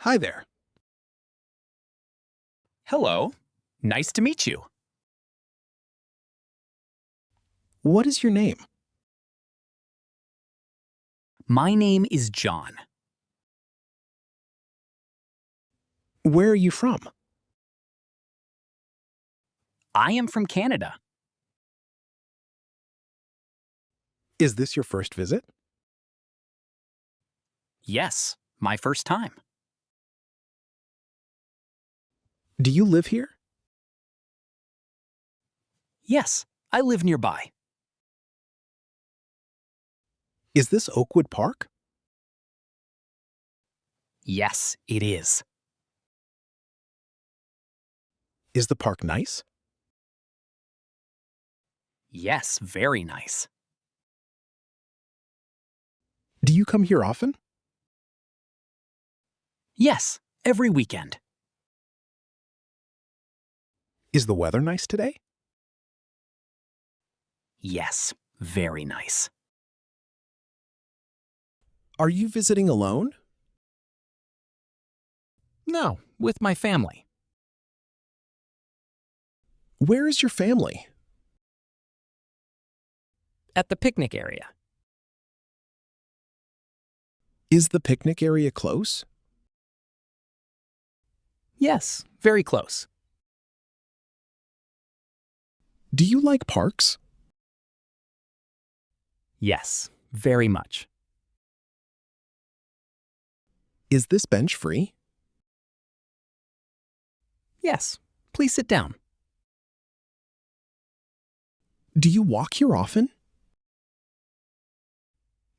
Hi there. Hello. Nice to meet you. What is your name? My name is John. Where are you from? I am from Canada. Is this your first visit? Yes, my first time. Do you live here? Yes, I live nearby. Is this Oakwood Park? Yes, it is. Is the park nice? Yes, very nice. Do you come here often? Yes, every weekend. Is the weather nice today? Yes, very nice. Are you visiting alone? No, with my family. Where is your family? At the picnic area. Is the picnic area close? Yes, very close. Do you like parks? Yes, very much. Is this bench free? Yes, please sit down. Do you walk here often?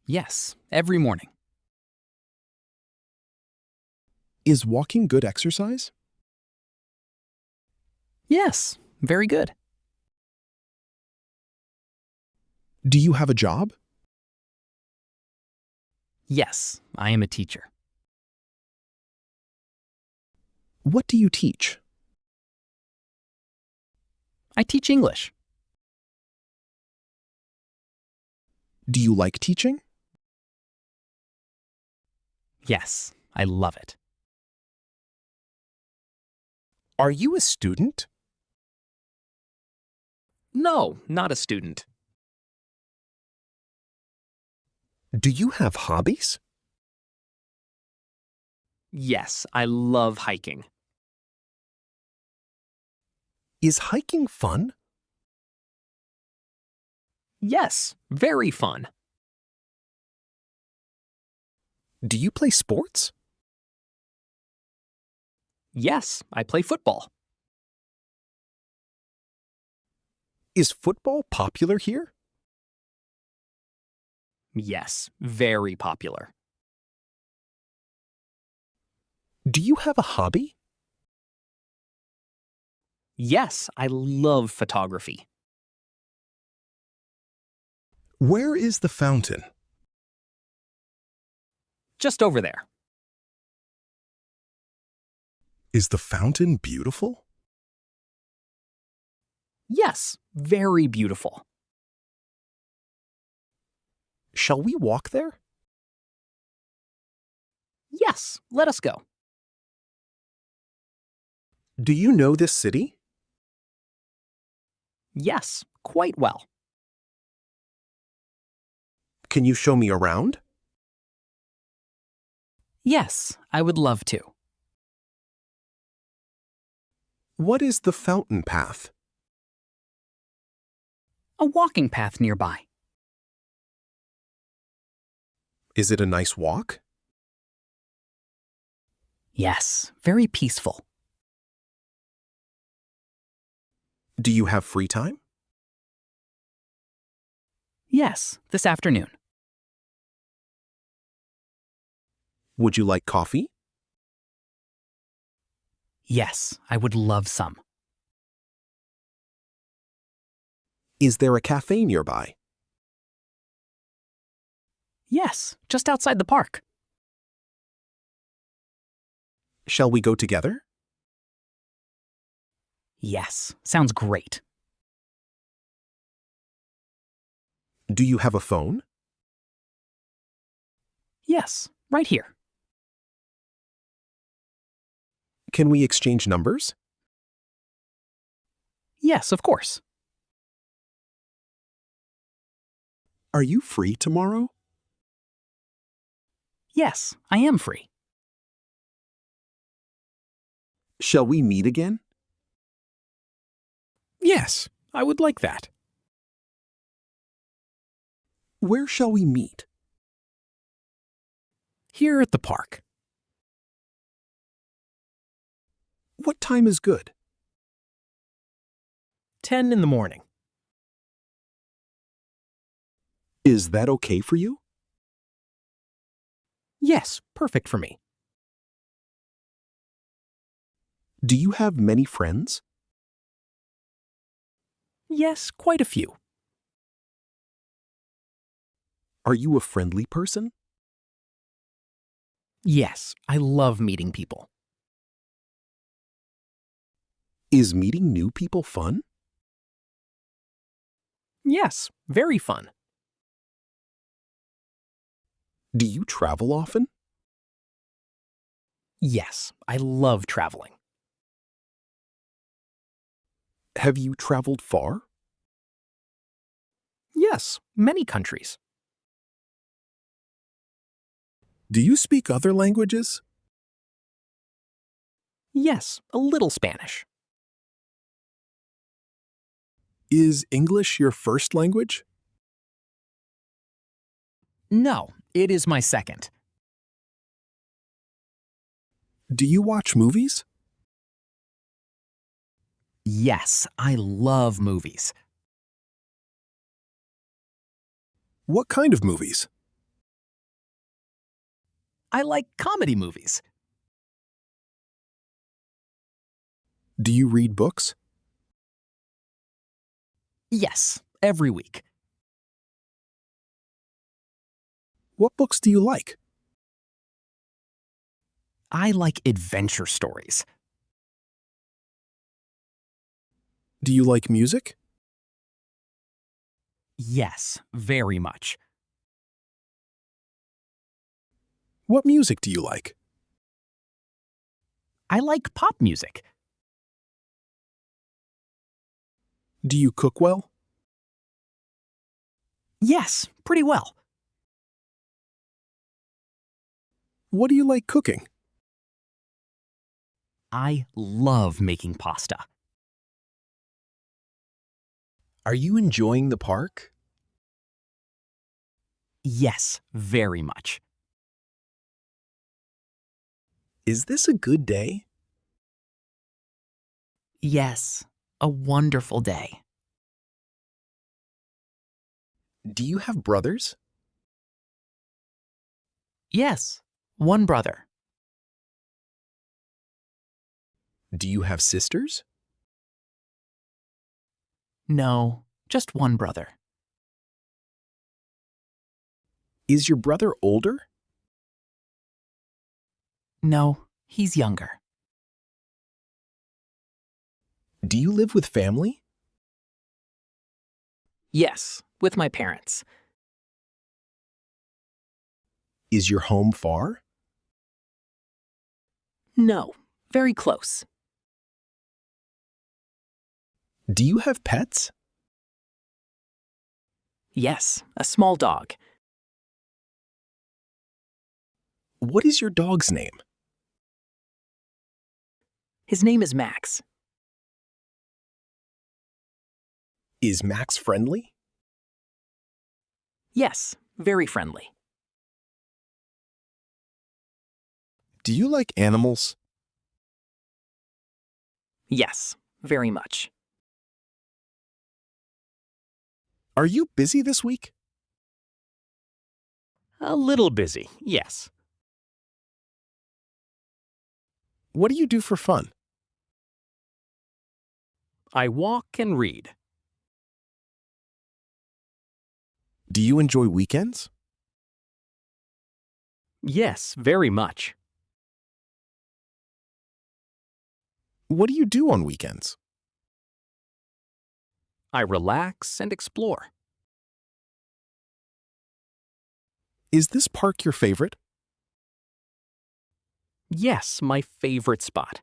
Yes, every morning. Is walking good exercise? Yes, very good. Do you have a job? Yes, I am a teacher. What do you teach? I teach English. Do you like teaching? Yes, I love it. Are you a student? No, not a student. Do you have hobbies? Yes, I love hiking. Is hiking fun? Yes, very fun. Do you play sports? Yes, I play football. Is football popular here? Yes, very popular. Do you have a hobby? Yes, I love photography. Where is the fountain? Just over there. Is the fountain beautiful? Yes, very beautiful. Shall we walk there? Yes, let us go. Do you know this city? Yes, quite well. Can you show me around? Yes, I would love to. What is the fountain path? A walking path nearby. Is it a nice walk? Yes, very peaceful. Do you have free time? Yes, this afternoon. Would you like coffee? Yes, I would love some. Is there a cafe nearby? Yes, just outside the park. Shall we go together? Yes, sounds great. Do you have a phone? Yes, right here. Can we exchange numbers? Yes, of course. Are you free tomorrow? Yes, I am free. Shall we meet again? Yes, I would like that. Where shall we meet? Here at the park. What time is good? 10 in the morning. Is that okay for you? Yes, perfect for me. Do you have many friends? Yes, quite a few. Are you a friendly person? Yes, I love meeting people. Is meeting new people fun? Yes, very fun. Do you travel often? Yes, I love traveling. Have you traveled far? Yes, many countries. Do you speak other languages? Yes, a little Spanish. Is English your first language? No, it is my second. Do you watch movies? Yes, I love movies. What kind of movies? I like comedy movies. Do you read books? Yes, every week. What books do you like? I like adventure stories. Do you like music? Yes, very much. What music do you like? I like pop music. Do you cook well? Yes, pretty well. What do you like cooking? I love making pasta. Are you enjoying the park? Yes, very much. Is this a good day? Yes, a wonderful day. Do you have brothers? Yes, one brother. Do you have sisters? No, just one brother. Is your brother older? No, he's younger. Do you live with family? Yes, with my parents. Is your home far? No, very close. Do you have pets? Yes, a small dog. What is your dog's name? His name is Max. Is Max friendly? Yes, very friendly. Do you like animals? Yes, very much. Are you busy this week? A little busy, yes. What do you do for fun? I walk and read. Do you enjoy weekends? Yes, very much. What do you do on weekends? I relax and explore. Is this park your favorite? Yes, my favorite spot.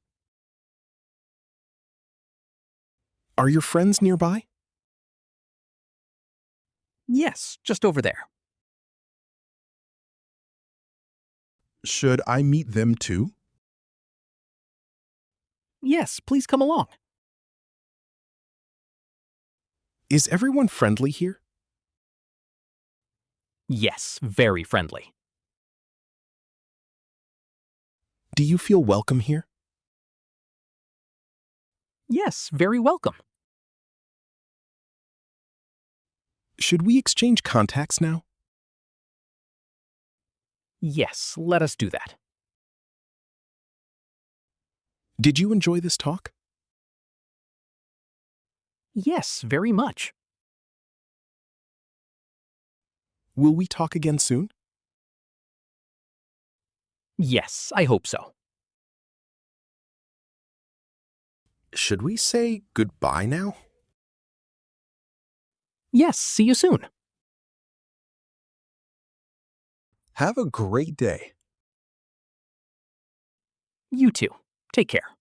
Are your friends nearby? Yes, just over there. Should I meet them too? Yes, please come along. Is everyone friendly here? Yes, very friendly. Do you feel welcome here? Yes, very welcome. Should we exchange contacts now? Yes, let us do that. Did you enjoy this talk? Yes, very much. Will we talk again soon? Yes, I hope so. Should we say goodbye now? Yes, see you soon. Have a great day. You too. Take care.